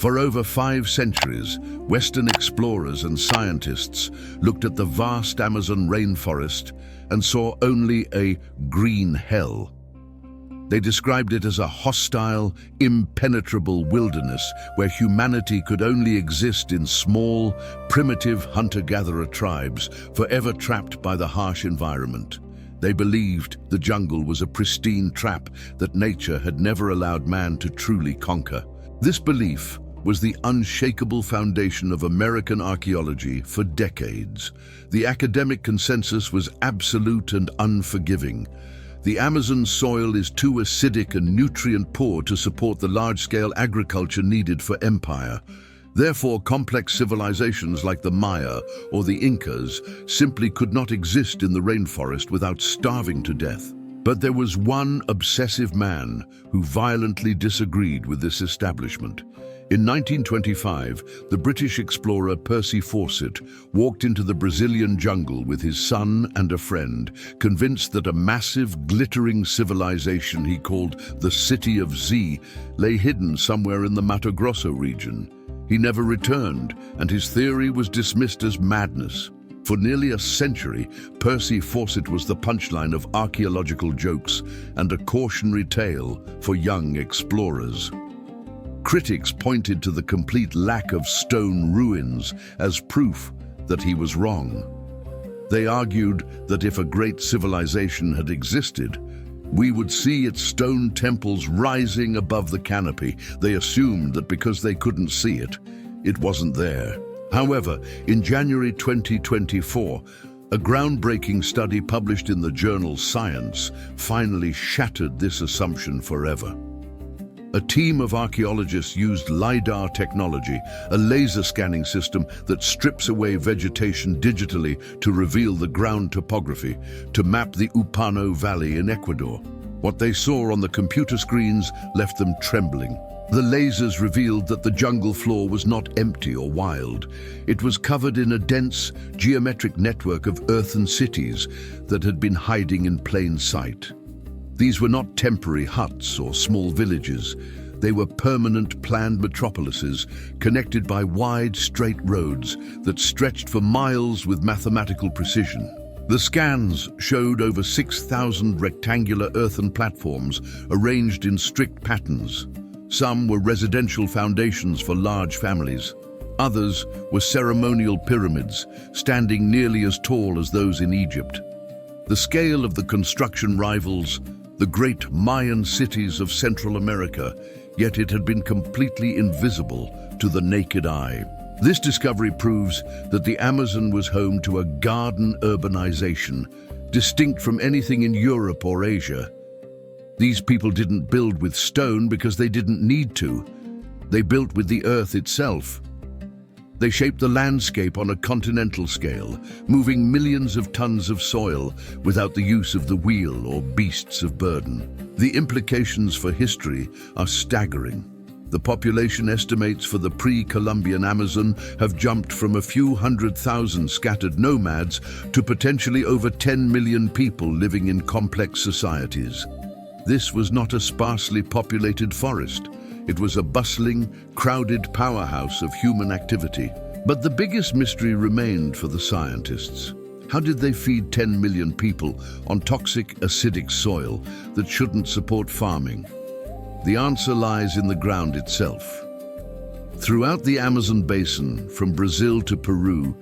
For over 5 centuries, Western explorers and scientists looked at the vast Amazon rainforest and saw only a green hell. They described it as a hostile, impenetrable wilderness where humanity could only exist in small, primitive hunter-gatherer tribes, forever trapped by the harsh environment. They believed the jungle was a pristine trap that nature had never allowed man to truly conquer. This belief was the unshakable foundation of American archaeology for decades. The academic consensus was absolute and unforgiving. The Amazon soil is too acidic and nutrient-poor to support the large-scale agriculture needed for empire. Therefore, complex civilizations like the Maya or the Incas simply could not exist in the rainforest without starving to death. But there was one obsessive man who violently disagreed with this establishment. In 1925, the British explorer Percy Fawcett walked into the Brazilian jungle with his son and a friend, convinced that a massive, glittering civilization he called the City of Z lay hidden somewhere in the Mato Grosso region. He never returned, and his theory was dismissed as madness. For nearly a century, Percy Fawcett was the punchline of archaeological jokes and a cautionary tale for young explorers. Critics pointed to the complete lack of stone ruins as proof that he was wrong. They argued that if a great civilization had existed, we would see its stone temples rising above the canopy. They assumed that because they couldn't see it, it wasn't there. However, in January 2024, a groundbreaking study published in the journal Science finally shattered this assumption forever. A team of archaeologists used LIDAR technology, a laser scanning system that strips away vegetation digitally to reveal the ground topography, to map the Upano Valley in Ecuador. What they saw on the computer screens left them trembling. The lasers revealed that the jungle floor was not empty or wild. It was covered in a dense, geometric network of earthen cities that had been hiding in plain sight. These were not temporary huts or small villages. They were permanent, planned metropolises connected by wide, straight roads that stretched for miles with mathematical precision. The scans showed over 6,000 rectangular earthen platforms arranged in strict patterns. Some were residential foundations for large families. Others were ceremonial pyramids, standing nearly as tall as those in Egypt. The scale of the construction rivals the great Mayan cities of Central America, yet it had been completely invisible to the naked eye. This discovery proves that the Amazon was home to a garden urbanization, distinct from anything in Europe or Asia. These people didn't build with stone because they didn't need to. They built with the earth itself. They shaped the landscape on a continental scale, moving millions of tons of soil without the use of the wheel or beasts of burden. The implications for history are staggering. The population estimates for the pre-Columbian Amazon have jumped from a few 100,000 scattered nomads to potentially over 10 million people living in complex societies. This was not a sparsely populated forest. It was a bustling, crowded powerhouse of human activity. But the biggest mystery remained for the scientists. How did they feed 10 million people on toxic, acidic soil that shouldn't support farming? The answer lies in the ground itself. Throughout the Amazon basin, from Brazil to Peru,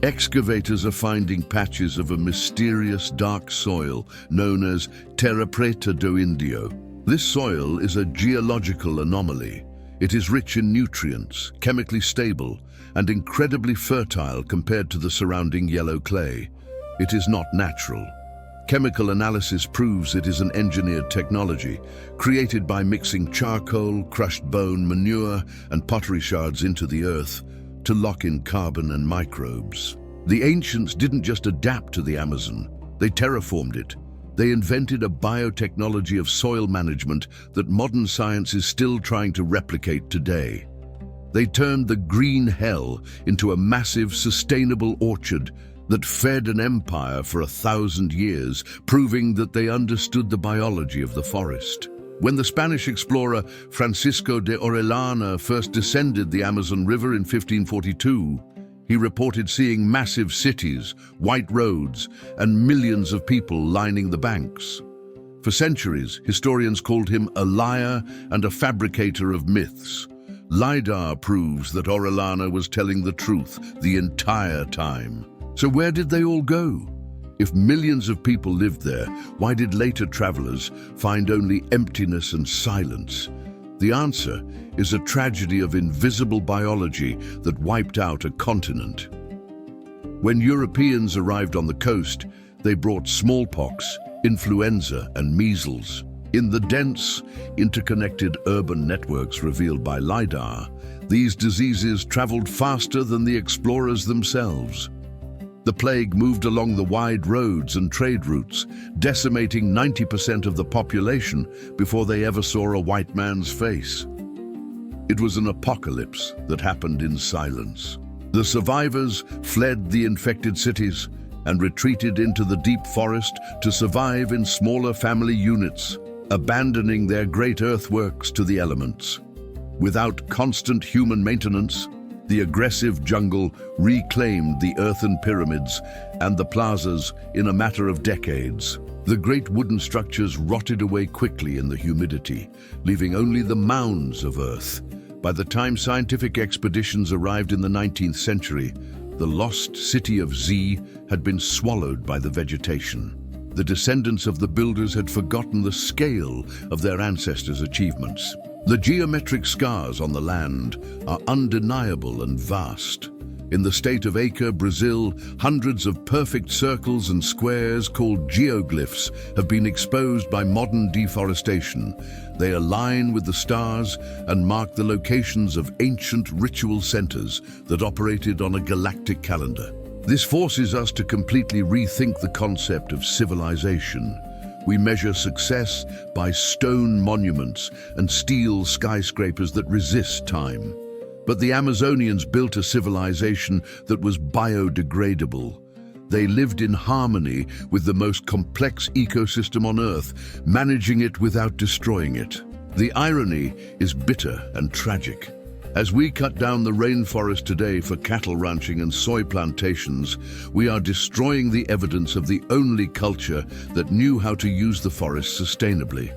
excavators are finding patches of a mysterious dark soil known as Terra Preta do Indio. This soil is a geological anomaly. It is rich in nutrients, chemically stable, and incredibly fertile compared to the surrounding yellow clay. It is not natural. Chemical analysis proves it is an engineered technology, created by mixing charcoal, crushed bone, manure, and pottery shards into the earth to lock in carbon and microbes. The ancients didn't just adapt to the Amazon, they terraformed it. They invented a biotechnology of soil management that modern science is still trying to replicate today. They turned the green hell into a massive, sustainable orchard that fed an empire for 1,000 years, proving that they understood the biology of the forest. When the Spanish explorer Francisco de Orellana first descended the Amazon River in 1542, he reported seeing massive cities, white roads, and millions of people lining the banks. For centuries, historians called him a liar and a fabricator of myths. LIDAR proves that Orellana was telling the truth the entire time. So where did they all go? If millions of people lived there, why did later travelers find only emptiness and silence? The answer is a tragedy of invisible biology that wiped out a continent. When Europeans arrived on the coast, they brought smallpox, influenza, and measles. In the dense, interconnected urban networks revealed by LIDAR, these diseases traveled faster than the explorers themselves. The plague moved along the wide roads and trade routes, decimating 90% of the population before they ever saw a white man's face. It was an apocalypse that happened in silence. The survivors fled the infected cities and retreated into the deep forest to survive in smaller family units, abandoning their great earthworks to the elements. Without constant human maintenance, the aggressive jungle reclaimed the earthen pyramids and the plazas in a matter of decades. The great wooden structures rotted away quickly in the humidity, leaving only the mounds of earth. By the time scientific expeditions arrived in the 19th century, the lost city of Z had been swallowed by the vegetation. The descendants of the builders had forgotten the scale of their ancestors' achievements. The geometric scars on the land are undeniable and vast. In the state of Acre, Brazil, hundreds of perfect circles and squares called geoglyphs have been exposed by modern deforestation. They align with the stars and mark the locations of ancient ritual centers that operated on a galactic calendar. This forces us to completely rethink the concept of civilization. We measure success by stone monuments and steel skyscrapers that resist time. But the Amazonians built a civilization that was biodegradable. They lived in harmony with the most complex ecosystem on Earth, managing it without destroying it. The irony is bitter and tragic. As we cut down the rainforest today for cattle ranching and soy plantations, we are destroying the evidence of the only culture that knew how to use the forest sustainably.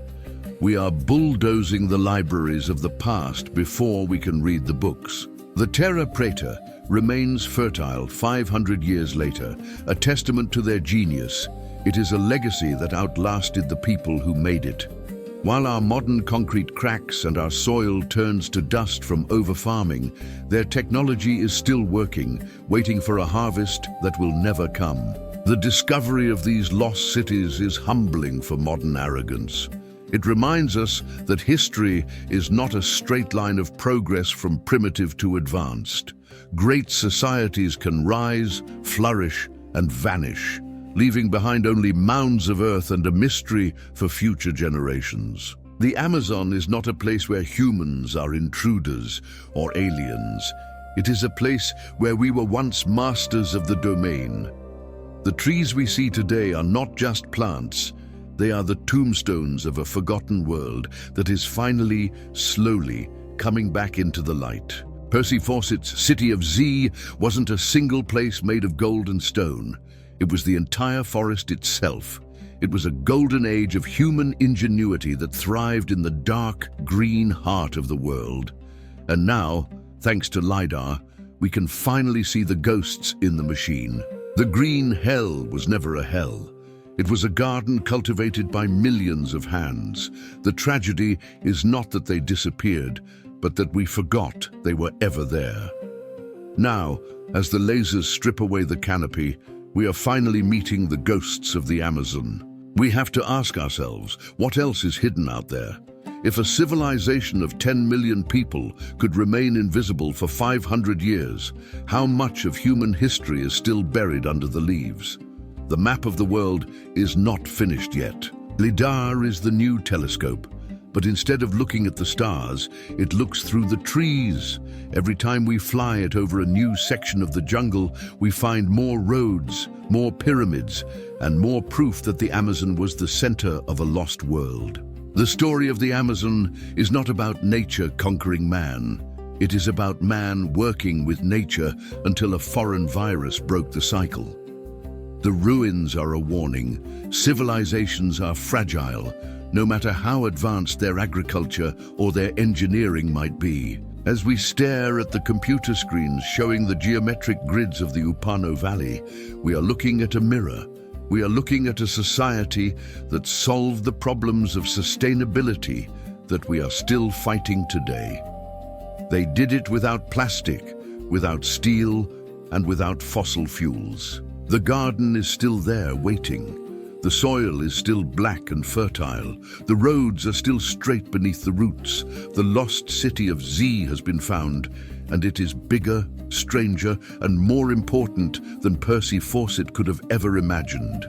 We are bulldozing the libraries of the past before we can read the books. The Terra Preta remains fertile 500 years later, a testament to their genius. It is a legacy that outlasted the people who made it. While our modern concrete cracks and our soil turns to dust from over-farming, their technology is still working, waiting for a harvest that will never come. The discovery of these lost cities is humbling for modern arrogance. It reminds us that history is not a straight line of progress from primitive to advanced. Great societies can rise, flourish, and vanish, leaving behind only mounds of earth and a mystery for future generations. The Amazon is not a place where humans are intruders or aliens. It is a place where we were once masters of the domain. The trees we see today are not just plants. They are the tombstones of a forgotten world that is finally, slowly, coming back into the light. Percy Fawcett's City of Z wasn't a single place made of gold and stone. It was the entire forest itself. It was a golden age of human ingenuity that thrived in the dark, green heart of the world. And now, thanks to LIDAR, we can finally see the ghosts in the machine. The green hell was never a hell. It was a garden cultivated by millions of hands. The tragedy is not that they disappeared, but that we forgot they were ever there. Now, as the lasers strip away the canopy, we are finally meeting the ghosts of the Amazon. We have to ask ourselves, what else is hidden out there? If a civilization of 10 million people could remain invisible for 500 years, how much of human history is still buried under the leaves? The map of the world is not finished yet. LIDAR is the new telescope, but instead of looking at the stars, it looks through the trees. Every time we fly it over a new section of the jungle, we find more roads, more pyramids, and more proof that the Amazon was the center of a lost world. The story of the Amazon is not about nature conquering man. It is about man working with nature until a foreign virus broke the cycle. The ruins are a warning. Civilizations are fragile, no matter how advanced their agriculture or their engineering might be. As we stare at the computer screens showing the geometric grids of the Upano Valley, we are looking at a mirror. We are looking at a society that solved the problems of sustainability that we are still fighting today. They did it without plastic, without steel, and without fossil fuels. The garden is still there waiting. The soil is still black and fertile. The roads are still straight beneath the roots. The lost city of Z has been found, and it is bigger, stranger, and more important than Percy Fawcett could have ever imagined.